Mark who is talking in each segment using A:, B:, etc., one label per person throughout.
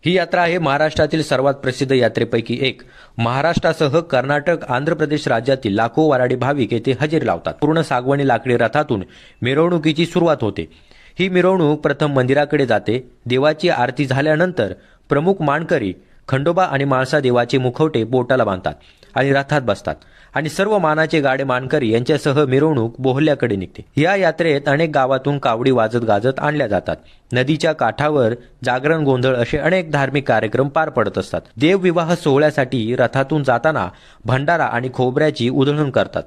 A: ही यात्रा आहे महाराष्ट्रातील सर्वात प्रसिद्ध यात्रेपैकी एक। महाराष्ट्रासह कर्नाटक, आंध्र प्रदेश राज्यातील लाखो वऱ्हाडी भाविक येथे हजेरी लावतात। पूर्ण सागवानी लाकडी रथातून मिरवणुकीची सुरुवात होते। ही मिरवणूक प्रथम मंदिराकडे जाते। देवाची आरती झाल्यानंतर प्रमुख मानकरी खंडोबा आणि म्हाळसा देवाचे मुखवटे बोटाला बांधतात आणि रथात बसतात आणि सर्व मानाचे गाडे मानकरी यांच्यासह मिरवणूक बोहल्याकडे निघते। या यात्रेत अनेक गावातून कावडी वाजत गाजत आणल्या जातात। नदीच्या काठावर जागरण, गोंधळ असे अनेक धार्मिक कार्यक्रम पार पडत असतात। देवविवाह सोहळ्यासाठी रथातून जाताना भंडारा आणि खोबऱ्याची उधळण करतात।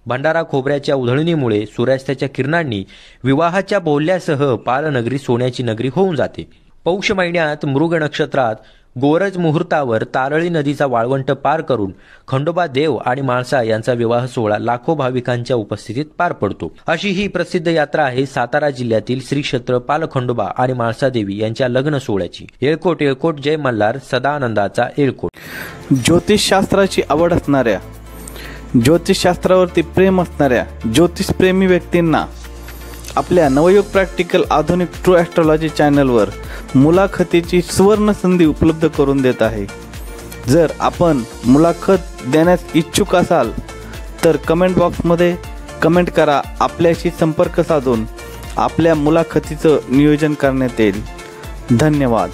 A: भंडारा खोबऱ्याच्या उधळणीमुळे सूर्यास्ताच्या किरणांनी विवाहाच्या बोहल्यासह पालनगरी सोन्याची नगरी होऊन जाते। पौष महिन्यात मृग नक्षत्रात गोरज मुहूर्तावर तारळी नदीचा वाळवंट पार करून खंडोबा देव आणि म्हाळसा यांचा विवाह सोहळा लाखो भाविकांच्या उपस्थितीत पार पडतो। अशी ही प्रसिद्ध यात्रा आहे सातारा जिल्ह्यातील श्री क्षेत्र पालखंडोबा आणि म्हाळसा देवी यांच्या लग्न सोहळ्याची। येळकोट येळकोट जय मल्हार, सदा आनंदाचा येळकोट।
B: ज्योतिषशास्त्राची आवड असणाऱ्या, ज्योतिषशास्त्रावरती प्रेम असणाऱ्या ज्योतिषप्रेमी व्यक्तींना आपल्या नवयुग प्रॅक्टिकल आधुनिक ट्रू ॲस्ट्रॉलॉजी चॅनलवर मुलाखतीची सुवर्ण संधी उपलब्ध करून देत आहे। जर आपण मुलाखत देण्यास इच्छुक असाल तर कमेंट बॉक्समध्ये कमेंट करा। आपल्याशी संपर्क साधून आपल्या मुलाखतीचं नियोजन करण्यात येईल। धन्यवाद।